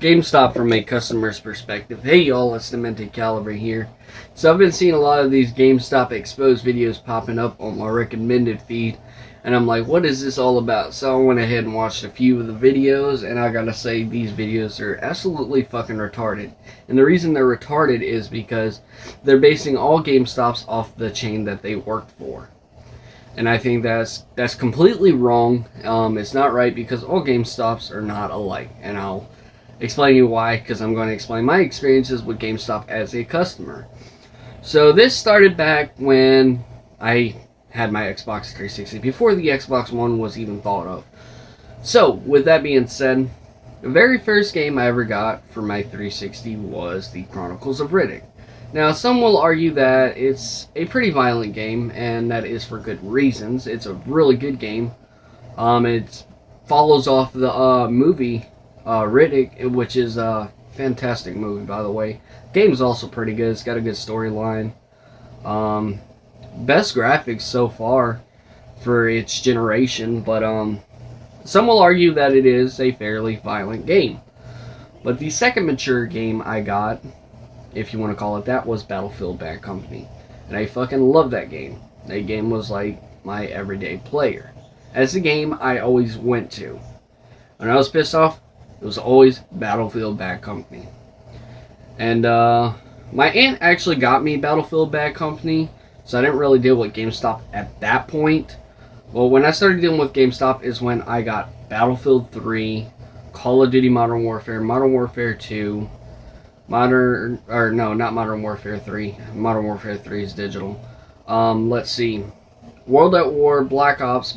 GameStop from a customer's perspective. Hey y'all, it's Demented Caliber here. So I've been seeing a lot of these GameStop exposed videos popping up on my recommended feed, and I'm like, what is this all about? So I went ahead and watched a few of the videos, and I gotta say, these videos are absolutely fucking retarded. And the reason they're retarded is because they're basing all GameStops off the chain that they worked for. And I think that's completely wrong. It's not right, because all GameStops are not alike, and I'll explain you why, because I'm going to explain my experiences with GameStop as a customer. So this started back when I had my Xbox 360, before the Xbox One was even thought of. So with that being said, the very first game I ever got for my 360 was the Chronicles of Riddick. Now some will argue that it's a pretty violent game, and that is for good reasons. It's a really good game. It follows off the movie Riddick, which is a fantastic movie, by the way. Game's also pretty good. It's got a good storyline. Best graphics so far for its generation, but some will argue that it is a fairly violent game. But the second mature game I got, if you want to call it that, was Battlefield Bad Company. And I fucking love that game. That game was like my everyday player. As the game I always went to. When I was pissed off, it was always Battlefield Bad Company. And my aunt actually got me Battlefield Bad Company, so I didn't really deal with GameStop at that point. Well, when I started dealing with GameStop is when I got Battlefield 3, Call of Duty Modern Warfare 2, not Modern Warfare 3. Modern Warfare 3 is digital. Let's see. World at War, Black Ops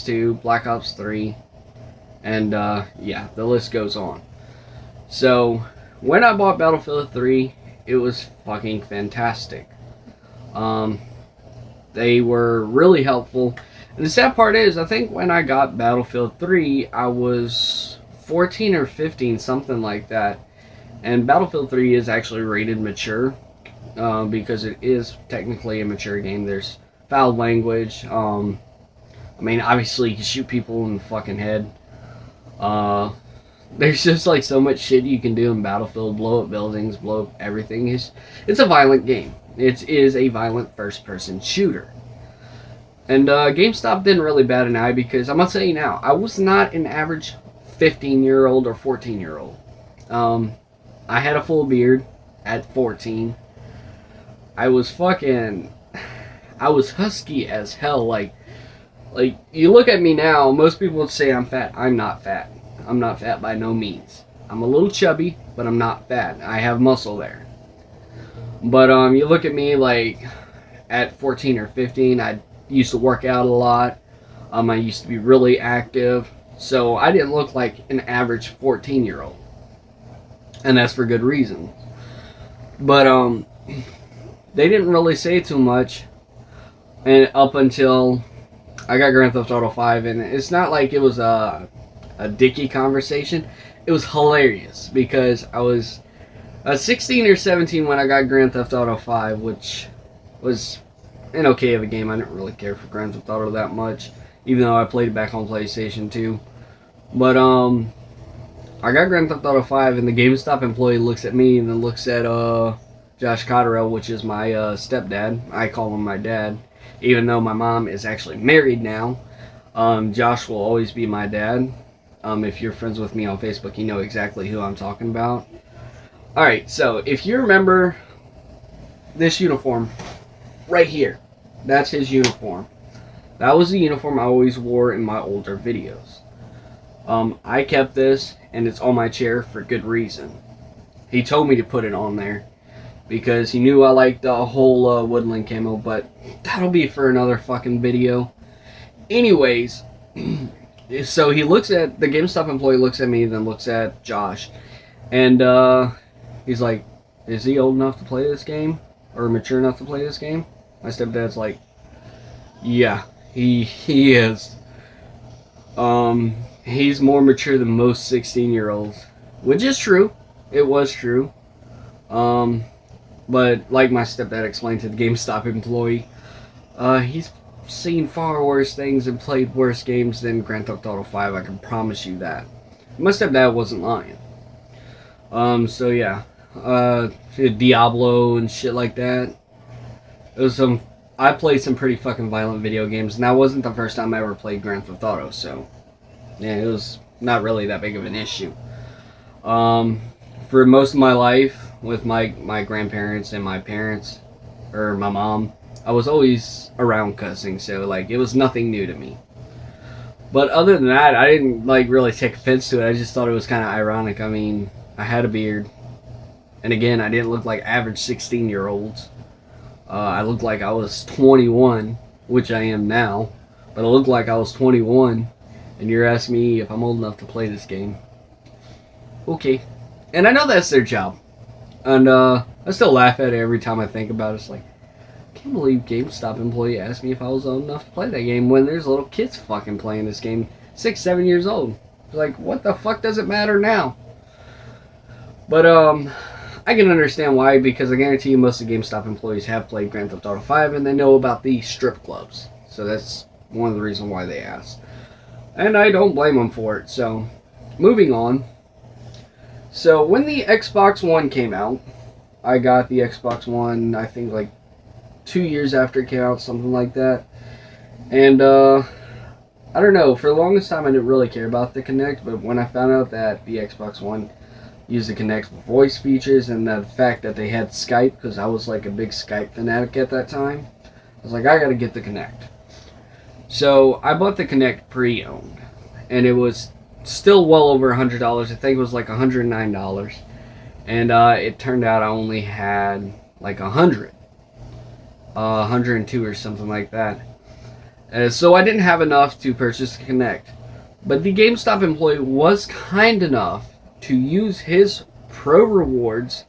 2, Black Ops 3, and yeah, the list goes on. So when I bought Battlefield 3, it was fucking fantastic. They were really helpful. And the sad part is, I think when I got Battlefield 3, I was 14 or 15, something like that. And Battlefield 3 is actually rated mature, because it is technically a mature game. There's foul language. I mean, obviously you can shoot people in the fucking head. There's just like so much shit you can do in Battlefield. Blow up buildings, blow up everything. It's a violent game. It is a violent first-person shooter. And GameStop didn't really bat an eye, because I'm gonna tell you now, I was not an average 15-year-old or 14-year-old. I had a full beard at 14. I was husky as hell. Like you look at me now, most people would say I'm fat. I'm not fat. I'm not fat by no means. I'm a little chubby, but I'm not fat. I have muscle there. But you look at me like at 14 or 15, I used to work out a lot. I used to be really active. So I didn't look like an average 14-year-old. And that's for good reason. But they didn't really say too much, and up until I got Grand Theft Auto 5, and it's not like it was a dicky conversation. It was hilarious, because I was 16 or 17 when I got Grand Theft Auto 5, which was an okay of a game. I didn't really care for Grand Theft Auto that much, even though I played it back on PlayStation 2. But I got Grand Theft Auto 5, and the GameStop employee looks at me and then looks at Josh Cotterell, which is my stepdad. I call him my dad, even though my mom is actually married now. Josh will always be my dad. If you're friends with me on Facebook, you know exactly who I'm talking about. Alright, so if you remember this uniform right here, that's his uniform. That was the uniform I always wore in my older videos. I kept this, and it's on my chair for good reason. He told me to put it on there because he knew I liked the whole woodland camo, but that'll be for another fucking video. Anyways, so he looks at, the GameStop employee looks at me, then looks at Josh, and he's like, is he old enough to play this game? Or mature enough to play this game? My stepdad's like, yeah, he is. He's more mature than most 16-year-olds, which is true. It was true. But like my stepdad explained to the GameStop employee, he's seen far worse things and played worse games than Grand Theft Auto 5. I can promise you that. My stepdad wasn't lying. So yeah, Diablo and shit like that. It was some. I played some pretty fucking violent video games, and that wasn't the first time I ever played Grand Theft Auto. So yeah, it was not really that big of an issue. Um, for most of my life, with my grandparents and my parents, or my mom, I was always around cussing. So like, it was nothing new to me. But other than that, I didn't like really take offense to it. I just thought it was kind of ironic. I mean, I had a beard, and again, I didn't look like average 16-year-olds. I looked like I was 21, which I am now, but I looked like I was 21, and you're asking me if I'm old enough to play this game. Okay. And I know that's their job. And I still laugh at it every time I think about it. It's like, I can't believe GameStop employee asked me if I was old enough to play that game when there's little kids fucking playing this game, 6, 7 years old. It's like, what the fuck does it matter now? But I can understand why, because I guarantee you most of the GameStop employees have played Grand Theft Auto 5 and they know about the strip clubs. So that's one of the reasons why they asked. And I don't blame them for it. So, moving on. So, when the Xbox One came out, I got the Xbox One, I think like 2 years after it came out, something like that. And, I don't know, for the longest time I didn't really care about the Kinect, but when I found out that the Xbox One used the Kinect's voice features and the fact that they had Skype, because I was like a big Skype fanatic at that time, I was like, I gotta get the Kinect. So I bought the Kinect pre-owned, and it was still well over $100. I think it was like $109, and it turned out I only had like 102 or something like that. So I didn't have enough to purchase the Kinect, but the GameStop employee was kind enough to use his pro rewards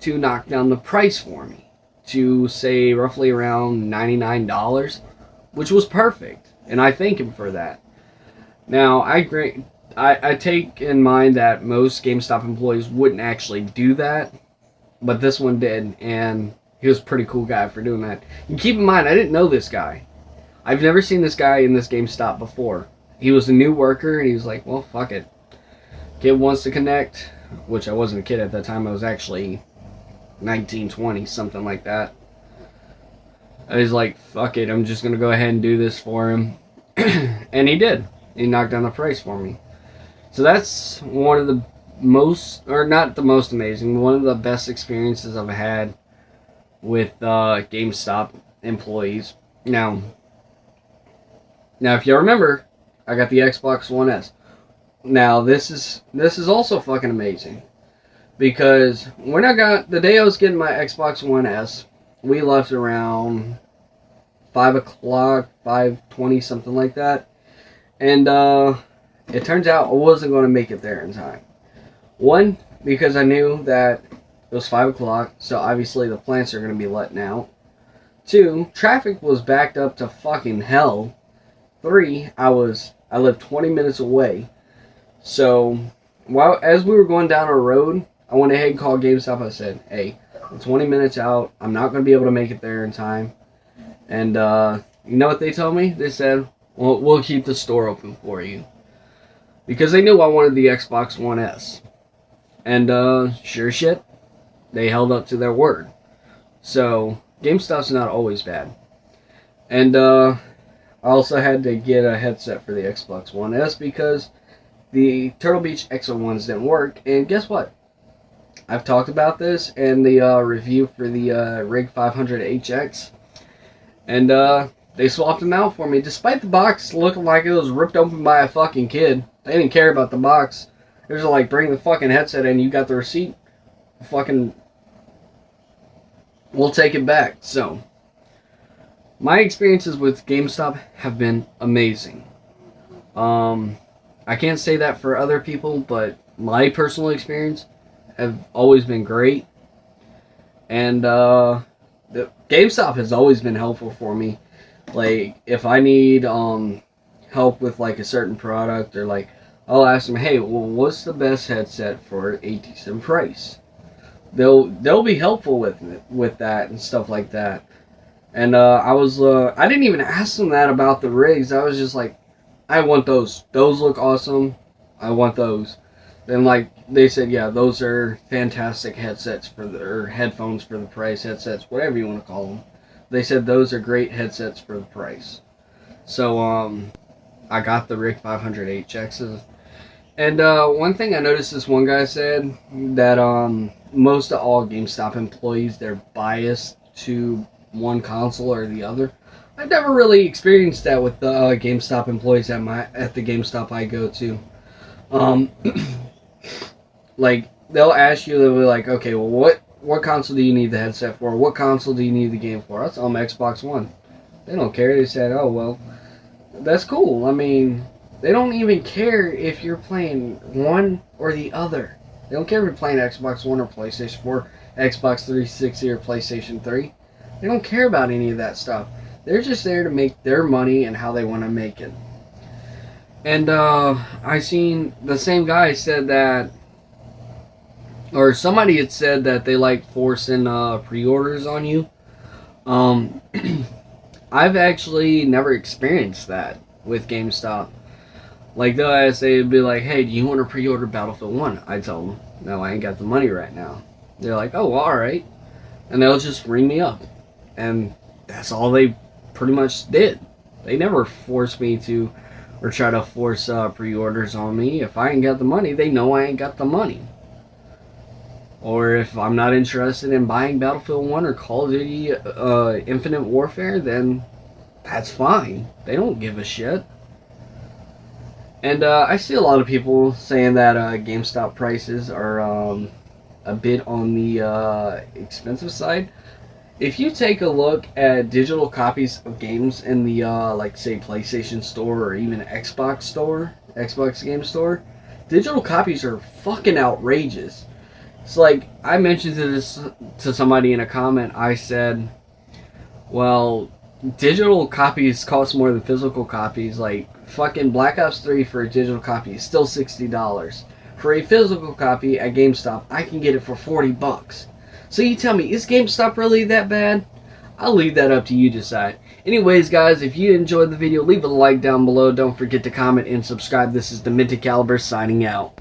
to knock down the price for me to say roughly around $99, which was perfect, and I thank him for that. Now I take in mind that most GameStop employees wouldn't actually do that, but this one did, and he was a pretty cool guy for doing that. And keep in mind, I didn't know this guy. I've never seen this guy in this GameStop before. He was a new worker, and he was like, well, fuck it. Kid wants to connect, which I wasn't a kid at that time. I was actually 19, 20, something like that. I was like, fuck it, I'm just going to go ahead and do this for him. And he did. He knocked down the price for me. So that's one of the most, or not the most amazing, one of the best experiences I've had with GameStop employees. Now, if you remember, I got the Xbox One S. Now, this is also fucking amazing, because when the day I was getting my Xbox One S, we left around 5 o'clock, 5:20, something like that, and it turns out I wasn't going to make it there in time. One, because I knew that it was 5 o'clock, so obviously the plants are going to be letting out. 2, traffic was backed up to fucking hell. 3, I lived 20 minutes away. So, as we were going down our road, I went ahead and called GameStop. I said, hey, I'm 20 minutes out. I'm not going to be able to make it there in time. And, you know what they told me? They said, well, we'll keep the store open for you. Because they knew I wanted the Xbox One S. And, sure shit, they held up to their word. So, GameStop's not always bad. And, I also had to get a headset for the Xbox One S because the Turtle Beach XO1s didn't work, and guess what? I've talked about this in the review for the Rig 500HX, and they swapped them out for me, despite the box looking like it was ripped open by a fucking kid. They didn't care about the box. They was like, bring the fucking headset in, you got the receipt, fucking, we'll take it back. So, my experiences with GameStop have been amazing. I can't say that for other people, but my personal experience have always been great. And the GameStop has always been helpful for me. Like, if I need help with like a certain product, or like, I'll ask them, hey, well, what's the best headset for a decent price? They'll be helpful with that and stuff like that. And I didn't even ask them that about the rigs. I was just like, I want those. Those look awesome. I want those. then like they said, yeah, those are fantastic headsets for or headphones for the price, headsets, whatever you want to call them. They said those are great headsets for the price. So I got the Rick 500HXs. And one thing I noticed, this one guy said that most of all GameStop employees, they're biased to one console or the other. I've never really experienced that with the GameStop employees at the GameStop I go to. Like they'll ask you, they'll be like, okay, well, what console do you need the headset for? What console do you need the game for? I'll tell them Xbox One. They don't care. They said, oh well, that's cool. I mean, they don't even care if you're playing one or the other. They don't care if you're playing Xbox One or PlayStation 4, Xbox 360 or PlayStation 3. They don't care about any of that stuff. They're just there to make their money and how they want to make it. And I seen the same guy said that, or somebody had said that they like forcing pre-orders on you. I've actually never experienced that with GameStop. Like they'll say, it'd be like, hey, do you want to pre-order Battlefield 1? I tell them, no, I ain't got the money right now. They're like, oh, well, alright. And they'll just ring me up. And that's all they pretty much did. They never forced me to, or try to force pre-orders on me. If I ain't got the money, they know I ain't got the money. Or if I'm not interested in buying Battlefield 1 or Call of Duty Infinite Warfare, then that's fine. They don't give a shit. And I see a lot of people saying that GameStop prices are a bit on the expensive side. If you take a look at digital copies of games in the, like, say, PlayStation Store or even Xbox Store, Xbox Game Store, digital copies are fucking outrageous. It's like, I mentioned to somebody in a comment, I said, well, digital copies cost more than physical copies. Like, fucking Black Ops 3 for a digital copy is still $60. For a physical copy at GameStop, I can get it for $40. So you tell me, is GameStop really that bad? I'll leave that up to you to decide. Anyways, guys, if you enjoyed the video, leave a like down below. Don't forget to comment and subscribe. This is the Minted Caliber signing out.